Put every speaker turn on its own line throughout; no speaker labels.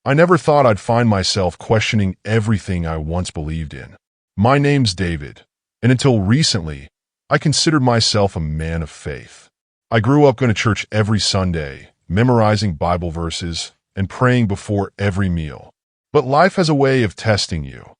I never thought I'd find myself questioning everything I once believed in. My name's David, and until recently, I considered myself a man of faith. I grew up going to church every Sunday, memorizing Bible verses, and praying before every meal. But life has a way of testing you,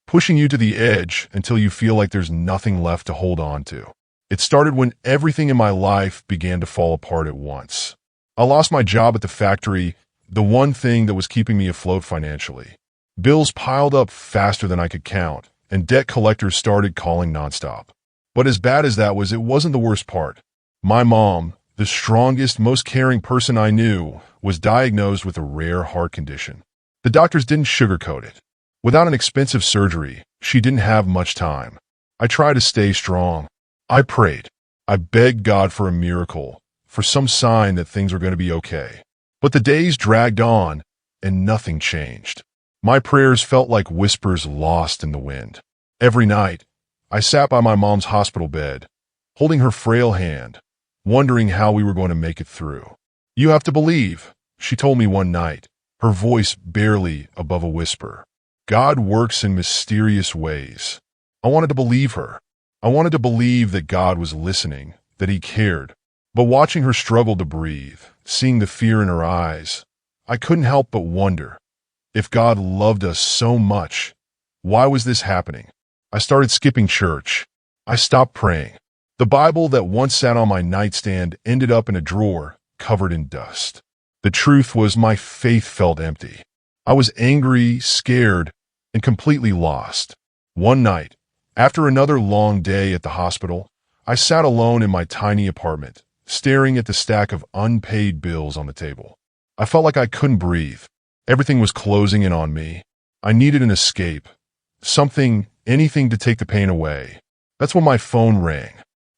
pushing you to the edge until you feel like there's nothing left to hold on to. It started when everything in my life began to fall apart at once. I lost my job at the factory, the one thing that was keeping me afloat financially. Bills piled up faster than I could count, and debt collectors started calling nonstop. But as bad as that was, it wasn't the worst part. My mom, the strongest, most caring person I knew, was diagnosed with a rare heart condition. The doctors didn't sugarcoat it. Without an expensive surgery, she didn't have much time. I tried to stay strong. I prayed. I begged God for a miracle, for some sign that things were going to be okay. But the days dragged on, and nothing changed. My prayers felt like whispers lost in the wind. Every night, I sat by my mom's hospital bed, holding her frail hand, wondering how we were going to make it through. "You have to believe," she told me one night, her voice barely above a whisper. God works in mysterious ways. I wanted to believe her. I wanted to believe that God was listening, that he cared. But watching her struggle to breathe, seeing the fear in her eyes, I couldn't help but wonder, if God loved us so much, why was this happening? I started skipping church. I stopped praying. The Bible that once sat on my nightstand ended up in a drawer covered in dust. The truth was, my faith felt empty. I was angry, scared, and completely lost. One night, after another long day at the hospital, I sat alone in my tiny apartment, staring at the stack of unpaid bills on the table. I felt like I couldn't breathe. Everything was closing in on me. I needed an escape. Something, anything to take the pain away. That's when my phone rang.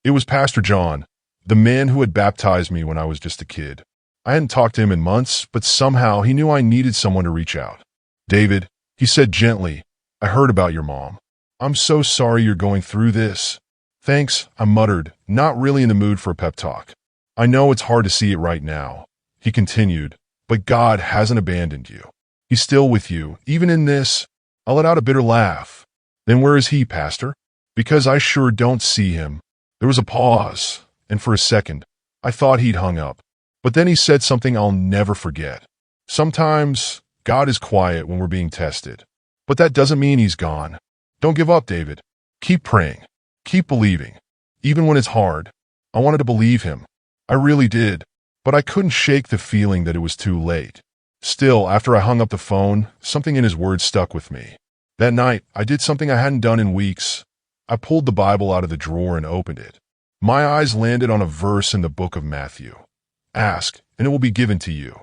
It was Pastor John, the man who had baptized me when I was just a kid. I hadn't talked to him in months, but somehow he knew I needed someone to reach out. "David," he said gently, "I heard about your mom. I'm so sorry you're going through this." "Thanks," I muttered, not really in the mood for a pep talk. "I know it's hard to see it right now," he continued, "but God hasn't abandoned you. He's still with you, even in this." I let out a bitter laugh. "Then where is he, Pastor? Because I sure don't see him." There was a pause, and for a second, I thought he'd hung up. But then he said something I'll never forget. "Sometimes God is quiet when we're being tested, but that doesn't mean he's gone. Don't give up, David. Keep praying. Keep believing. Even when it's hard." I wanted to believe him. I really did, but I couldn't shake the feeling that it was too late. Still, after I hung up the phone, something in his words stuck with me. That night, I did something I hadn't done in weeks. I pulled the Bible out of the drawer and opened it. My eyes landed on a verse in the book of Matthew. "Ask, and it will be given to you.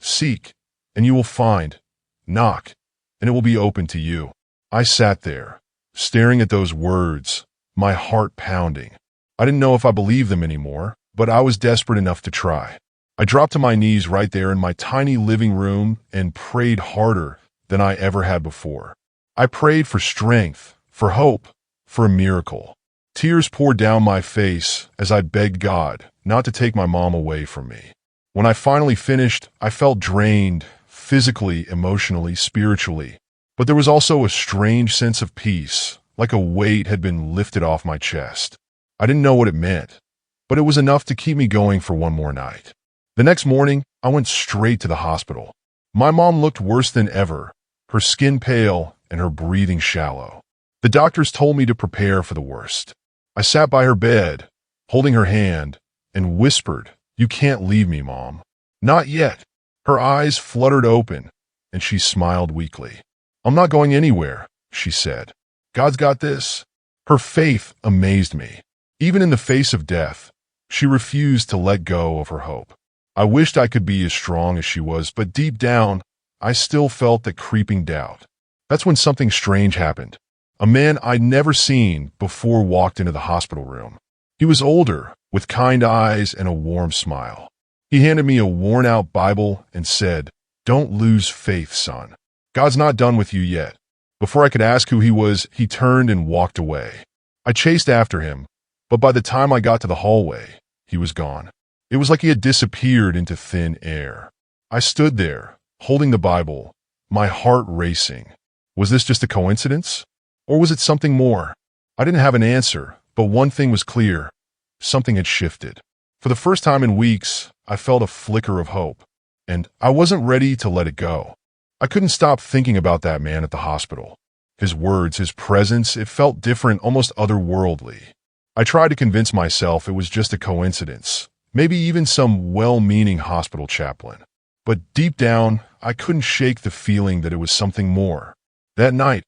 Seek, and you will find. Knock, and it will be open to you." I sat there, staring at those words, my heart pounding. I didn't know if I believed them anymore, but I was desperate enough to try. I dropped to my knees right there in my tiny living room and prayed harder than I ever had before. I prayed for strength, for hope, for a miracle. Tears poured down my face as I begged God not to take my mom away from me. When I finally finished, I felt drained, physically, emotionally, spiritually. But there was also a strange sense of peace, like a weight had been lifted off my chest. I didn't know what it meant, but it was enough to keep me going for one more night. The next morning, I went straight to the hospital. My mom looked worse than ever, her skin pale and her breathing shallow. The doctors told me to prepare for the worst. I sat by her bed, holding her hand, and whispered, "You can't leave me, Mom." "Not yet." Her eyes fluttered open, and she smiled weakly. "I'm not going anywhere," she said. "God's got this." Her faith amazed me. Even in the face of death, she refused to let go of her hope. I wished I could be as strong as she was, but deep down, I still felt that creeping doubt. That's when something strange happened. A man I'd never seen before walked into the hospital room. He was older, with kind eyes and a warm smile. He handed me a worn-out Bible and said, "Don't lose faith, son. God's not done with you yet." Before I could ask who he was, he turned and walked away. I chased after him, but by the time I got to the hallway, he was gone. It was like he had disappeared into thin air. I stood there, holding the Bible, my heart racing. Was this just a coincidence? Or was it something more? I didn't have an answer, but one thing was clear. Something had shifted. For the first time in weeks, I felt a flicker of hope, and I wasn't ready to let it go. I couldn't stop thinking about that man at the hospital. His words, his presence, it felt different, almost otherworldly. I tried to convince myself it was just a coincidence, maybe even some well-meaning hospital chaplain. But deep down, I couldn't shake the feeling that it was something more. That night,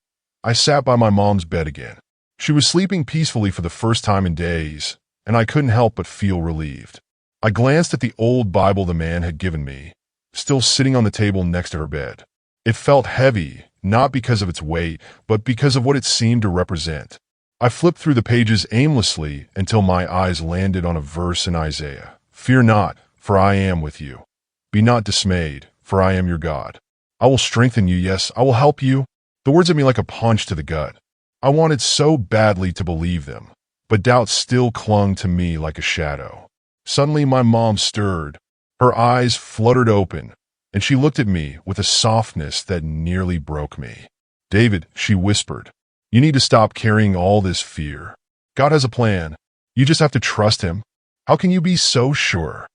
I sat by my mom's bed again. She was sleeping peacefully for the first time in days, and I couldn't help but feel relieved. I glanced at the old Bible the man had given me, still sitting on the table next to her bed. It felt heavy, not because of its weight, but because of what it seemed to represent. I flipped through the pages aimlessly until my eyes landed on a verse in Isaiah. "Fear not, for I am with you. Be not dismayed, for I am your God. I will strengthen you, yes, I will help you." The words hit me like a punch to the gut. I wanted so badly to believe them, but doubt still clung to me like a shadow. Suddenly my mom stirred. Her eyes fluttered open, and she looked at me with a softness that nearly broke me. "David," she whispered, "you need to stop carrying all this fear. God has a plan. You just have to trust him." "How can you be so sure?"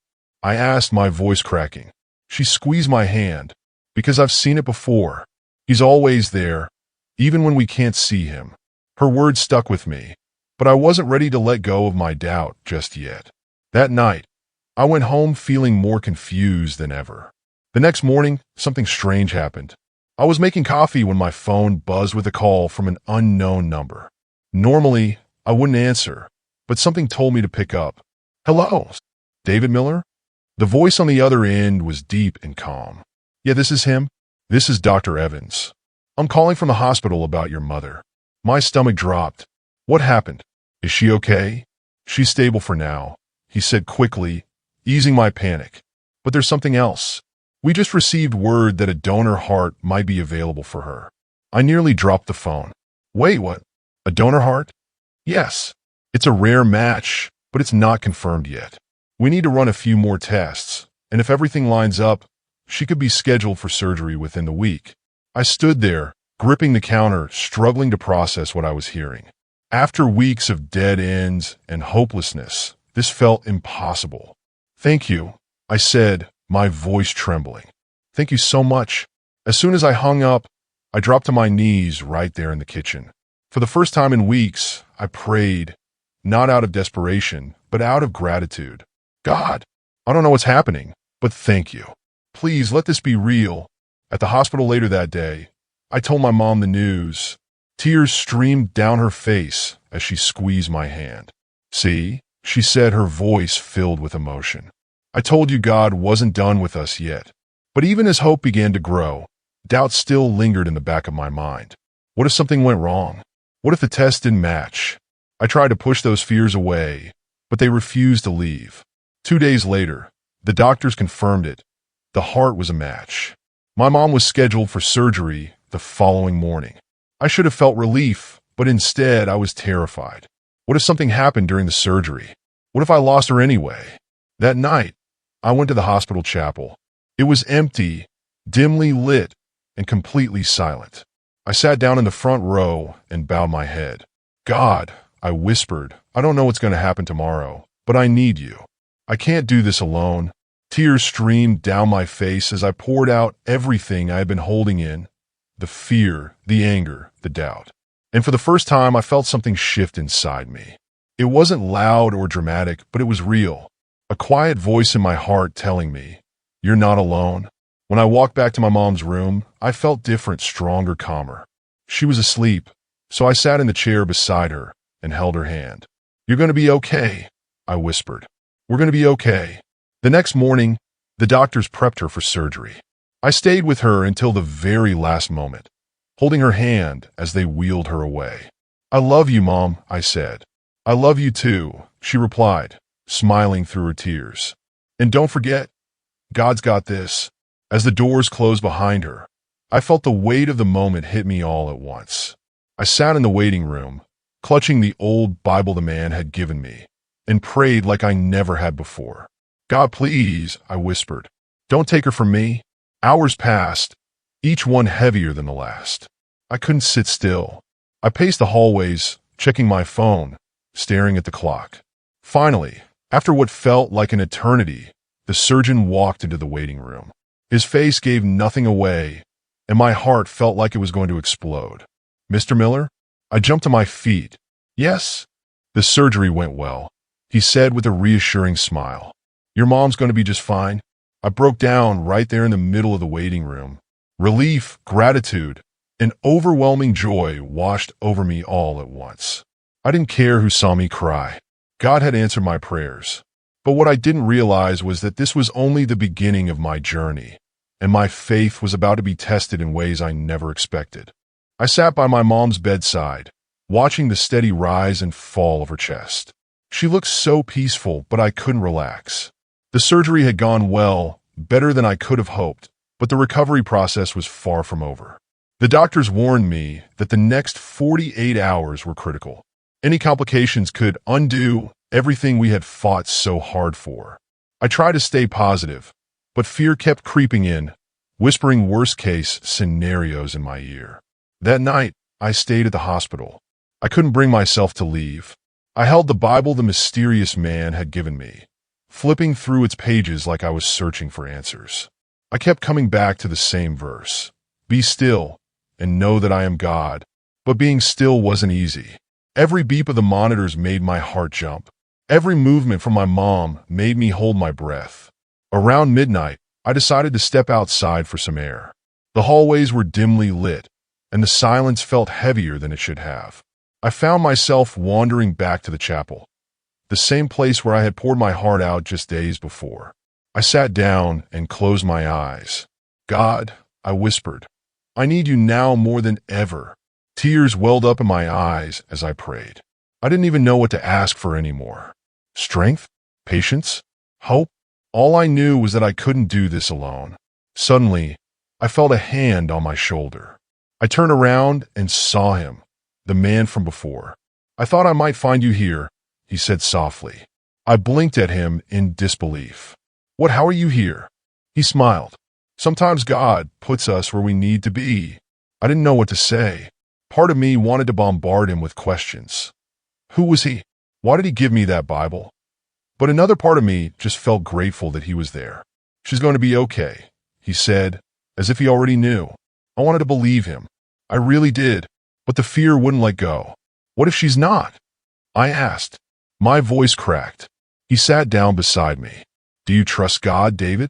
I asked, my voice cracking. She squeezed my hand. "Because I've seen it before. He's always there, even when we can't see him." Her words stuck with me, but I wasn't ready to let go of my doubt just yet. That night, I went home feeling more confused than ever. The next morning, something strange happened. I was making coffee when my phone buzzed with a call from an unknown number. Normally, I wouldn't answer, but something told me to pick up. "Hello, David Miller?" The voice on the other end was deep and calm. "Yeah, this is him. This is Dr. Evans. I'm calling from the hospital about your mother." My stomach dropped. "What happened? Is she okay?" "She's stable for now," he said quickly, easing my panic. "But there's something else. We just received word that a donor heart might be available for her." I nearly dropped the phone. "Wait, what? A donor heart?" "Yes. It's a rare match, but it's not confirmed yet. We need to run a few more tests, and if everything lines up, she could be scheduled for surgery within the week." I stood there, gripping the counter, struggling to process what I was hearing. After weeks of dead ends and hopelessness, this felt impossible. "Thank you," I said, my voice trembling. "Thank you so much." As soon as I hung up, I dropped to my knees right there in the kitchen. For the first time in weeks, I prayed, not out of desperation, but out of gratitude. "God, I don't know what's happening, but thank you. Please let this be real." At the hospital later that day, I told my mom the news. Tears streamed down her face as she squeezed my hand. "See," she said, her voice filled with emotion. "I told you God wasn't done with us yet." But even as hope began to grow, doubt still lingered in the back of my mind. What if something went wrong? What if the test didn't match? I tried to push those fears away, but they refused to leave. 2 days later, the doctors confirmed it. The heart was a match. My mom was scheduled for surgery the following morning. I should have felt relief, but instead I was terrified. What if something happened during the surgery? What if I lost her anyway? That night, I went to the hospital chapel. It was empty, dimly lit, and completely silent. I sat down in the front row and bowed my head. "God," I whispered, "I don't know what's going to happen tomorrow, but I need you. I can't do this alone." Tears streamed down my face as I poured out everything I had been holding in, the fear, the anger, the doubt. And for the first time, I felt something shift inside me. It wasn't loud or dramatic, but it was real. A quiet voice in my heart telling me, "You're not alone." When I walked back to my mom's room, I felt different, stronger, calmer. She was asleep, so I sat in the chair beside her and held her hand. "You're going to be okay," I whispered. "We're going to be okay." The next morning, the doctors prepped her for surgery. I stayed with her until the very last moment, holding her hand as they wheeled her away. "I love you, Mom," I said. "I love you too," she replied, smiling through her tears. "And don't forget, God's got this." As the doors closed behind her, I felt the weight of the moment hit me all at once. I sat in the waiting room, clutching the old Bible the man had given me, and prayed like I never had before. "God, please," I whispered, "don't take her from me." Hours passed, each one heavier than the last. I couldn't sit still. I paced the hallways, checking my phone, staring at the clock. Finally, after what felt like an eternity, the surgeon walked into the waiting room. His face gave nothing away, and my heart felt like it was going to explode. "Mr. Miller?" I jumped to my feet. "Yes." "The surgery went well," he said with a reassuring smile. "Your mom's going to be just fine." I broke down right there in the middle of the waiting room. Relief, gratitude, and overwhelming joy washed over me all at once. I didn't care who saw me cry. God had answered my prayers. But what I didn't realize was that this was only the beginning of my journey, and my faith was about to be tested in ways I never expected. I sat by my mom's bedside, watching the steady rise and fall of her chest. She looked so peaceful, but I couldn't relax. The surgery had gone well, better than I could have hoped, but the recovery process was far from over. The doctors warned me that the next 48 hours were critical. Any complications could undo everything we had fought so hard for. I tried to stay positive, but fear kept creeping in, whispering worst-case scenarios in my ear. That night, I stayed at the hospital. I couldn't bring myself to leave. I held the Bible the mysterious man had given me, flipping through its pages like I was searching for answers. I kept coming back to the same verse. "Be still and know that I am God." But being still wasn't easy. Every beep of the monitors made my heart jump. Every movement from my mom made me hold my breath. Around midnight, I decided to step outside for some air. The hallways were dimly lit, and the silence felt heavier than it should have. I found myself wandering back to the chapel, the same place where I had poured my heart out just days before. I sat down and closed my eyes. "God," I whispered, "I need you now more than ever." Tears welled up in my eyes as I prayed. I didn't even know what to ask for anymore. Strength? Patience? Hope? All I knew was that I couldn't do this alone. Suddenly, I felt a hand on my shoulder. I turned around and saw him, the man from before. "I thought I might find you here," he said softly. I blinked at him in disbelief. How are you here?" He smiled. "Sometimes God puts us where we need to be." I didn't know what to say. Part of me wanted to bombard him with questions. Who was he? Why did he give me that Bible? But another part of me just felt grateful that he was there. "She's going to be okay," he said, as if he already knew. I wanted to believe him. I really did, but the fear wouldn't let go. "What if she's not?" I asked. My voice cracked. He sat down beside me. "Do you trust God, David?"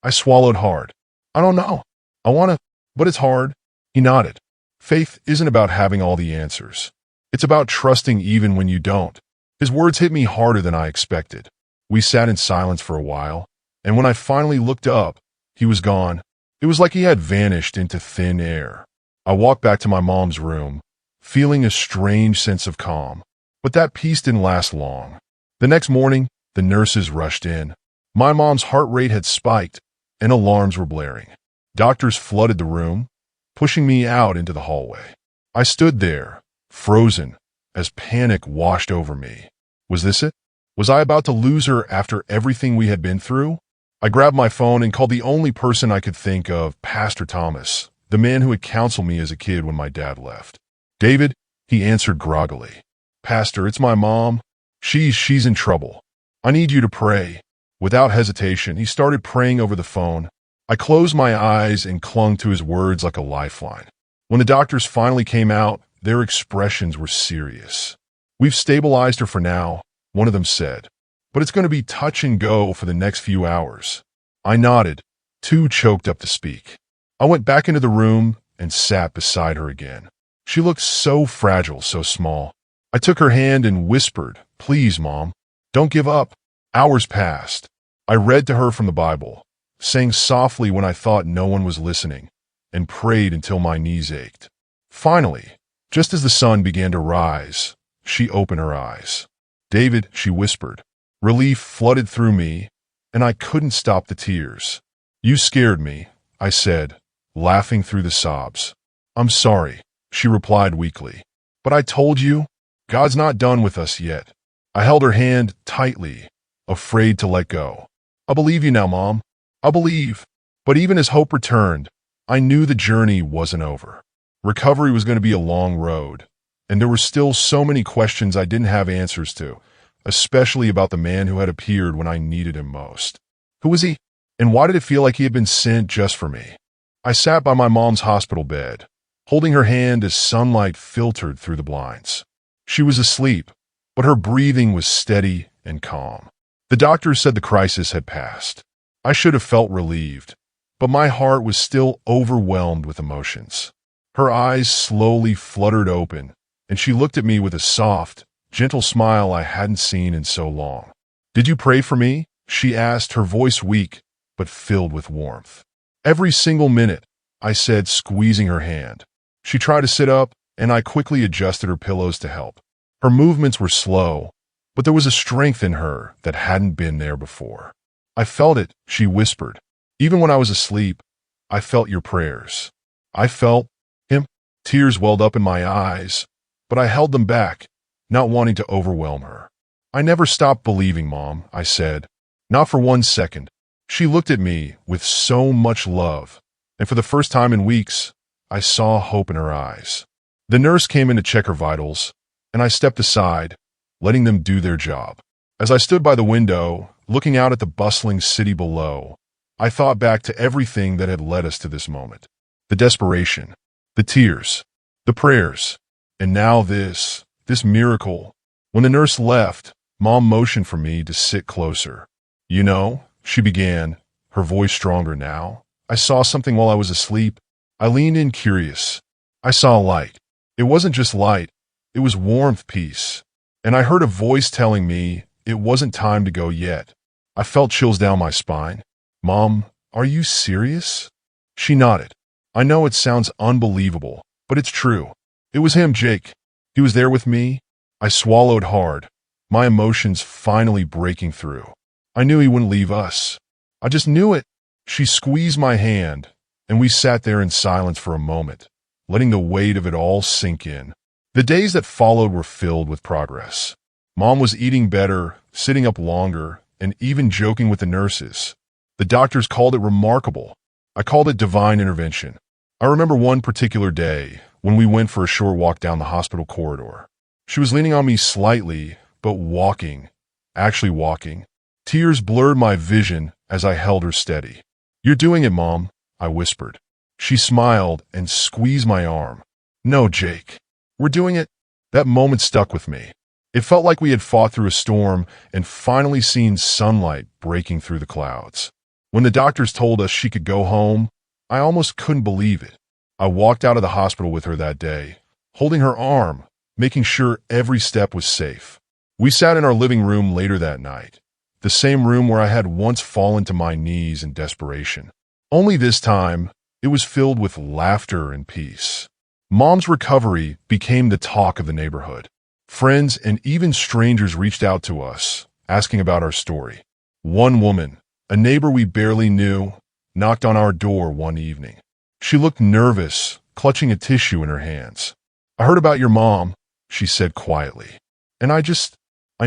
I swallowed hard. "I don't know. I want to, but it's hard." He nodded. "Faith isn't about having all the answers. It's about trusting even when you don't." His words hit me harder than I expected. We sat in silence for a while, and when I finally looked up, he was gone. It was like he had vanished into thin air. I walked back to my mom's room, feeling a strange sense of calm. But that peace didn't last long. The next morning, the nurses rushed in. My mom's heart rate had spiked, and alarms were blaring. Doctors flooded the room, pushing me out into the hallway. I stood there, frozen, as panic washed over me. Was this it? Was I about to lose her after everything we had been through? I grabbed my phone and called the only person I could think of, Pastor Thomas, the man who had counseled me as a kid when my dad left. "David," he answered groggily. "Pastor, it's my mom. She's in trouble. I need you to pray." Without hesitation, he started praying over the phone. I closed my eyes and clung to his words like a lifeline. When the doctors finally came out, their expressions were serious. "We've stabilized her for now," one of them said, "but it's going to be touch and go for the next few hours." I nodded, too choked up to speak. I went back into the room and sat beside her again. She looked so fragile, so small. I took her hand and whispered, "Please, Mom, don't give up." Hours passed. I read to her from the Bible, sang softly when I thought no one was listening, and prayed until my knees ached. Finally, just as the sun began to rise, she opened her eyes. "David," she whispered. Relief flooded through me, and I couldn't stop the tears. "You scared me," I said, laughing through the sobs. "I'm sorry," she replied weakly. "But I told you, God's not done with us yet." I held her hand tightly, afraid to let go. "I believe you now, Mom. I believe." But even as hope returned, I knew the journey wasn't over. Recovery was going to be a long road, and there were still so many questions I didn't have answers to, especially about the man who had appeared when I needed him most. Who was he? And why did it feel like he had been sent just for me? I sat by my mom's hospital bed, holding her hand as sunlight filtered through the blinds. She was asleep, but her breathing was steady and calm. The doctors said the crisis had passed. I should have felt relieved, but my heart was still overwhelmed with emotions. Her eyes slowly fluttered open, and she looked at me with a soft, gentle smile I hadn't seen in so long. "Did you pray for me?" she asked, her voice weak, but filled with warmth. "Every single minute," I said, squeezing her hand. She tried to sit up, and I quickly adjusted her pillows to help. Her movements were slow, but there was a strength in her that hadn't been there before. "I felt it," she whispered. "Even when I was asleep, I felt your prayers. I felt him." Tears welled up in my eyes, but I held them back, not wanting to overwhelm her. "I never stopped believing, Mom," I said. "Not for 1 second." She looked at me with so much love, and for the first time in weeks, I saw hope in her eyes. The nurse came in to check her vitals, and I stepped aside, letting them do their job. As I stood by the window, looking out at the bustling city below, I thought back to everything that had led us to this moment. The desperation, the tears, the prayers, and now this miracle. When the nurse left, Mom motioned for me to sit closer. "You know," she began, her voice stronger now, "I saw something while I was asleep." I leaned in curious. I saw light. It wasn't just light, it was warmth, peace. And I heard a voice telling me it wasn't time to go yet. I felt chills down my spine. "Mom, are you serious?" She nodded. "I know it sounds unbelievable, but it's true. It was him, Jake. He was there with me." I swallowed hard, my emotions finally breaking through. I knew he wouldn't leave us. I just knew it. She squeezed my hand, and we sat there in silence for a moment, letting the weight of it all sink in. The days that followed were filled with progress. Mom was eating better, sitting up longer, and even joking with the nurses. The doctors called it remarkable. I called it divine intervention. I remember one particular day when we went for a short walk down the hospital corridor. She was leaning on me slightly, but walking, actually walking. Tears blurred my vision as I held her steady. "You're doing it, Mom," I whispered. She smiled and squeezed my arm. "No, Jake. We're doing it." That moment stuck with me. It felt like we had fought through a storm and finally seen sunlight breaking through the clouds. When the doctors told us she could go home, I almost couldn't believe it. I walked out of the hospital with her that day, holding her arm, making sure every step was safe. We sat in our living room later that night, the same room where I had once fallen to my knees in desperation. Only this time, it was filled with laughter and peace. Mom's recovery became the talk of the neighborhood. Friends and even strangers reached out to us, asking about our story. One woman, a neighbor we barely knew, knocked on our door one evening. She looked nervous, clutching a tissue in her hands. "I heard about your mom," she said quietly. And I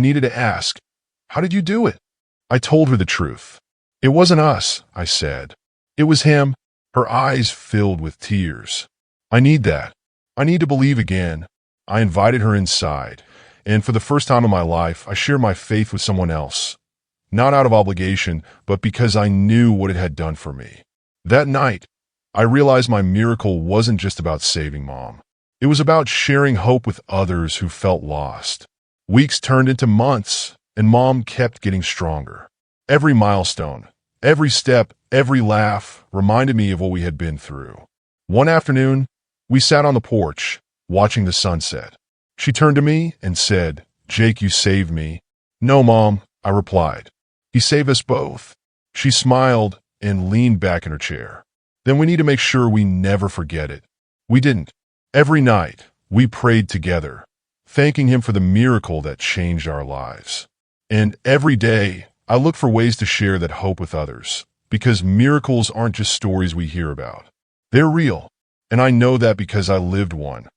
needed to ask, "How did you do it?" I told her the truth. "It wasn't us," I said. "It was him." Her eyes filled with tears. "I need that. I need to believe again." I invited her inside, and for the first time in my life, I shared my faith with someone else. Not out of obligation, but because I knew what it had done for me. That night, I realized my miracle wasn't just about saving Mom. It was about sharing hope with others who felt lost. Weeks turned into months, and Mom kept getting stronger. Every milestone, every step, every laugh reminded me of what we had been through. One afternoon, we sat on the porch, watching the sunset. She turned to me and said, "Jake, you saved me." "No, Mom," I replied. "He saved us both." She smiled and leaned back in her chair. "Then we need to make sure we never forget it." We didn't. Every night, we prayed together, thanking him for the miracle that changed our lives. And every day, I look for ways to share that hope with others, because miracles aren't just stories we hear about. They're real, and I know that because I lived one.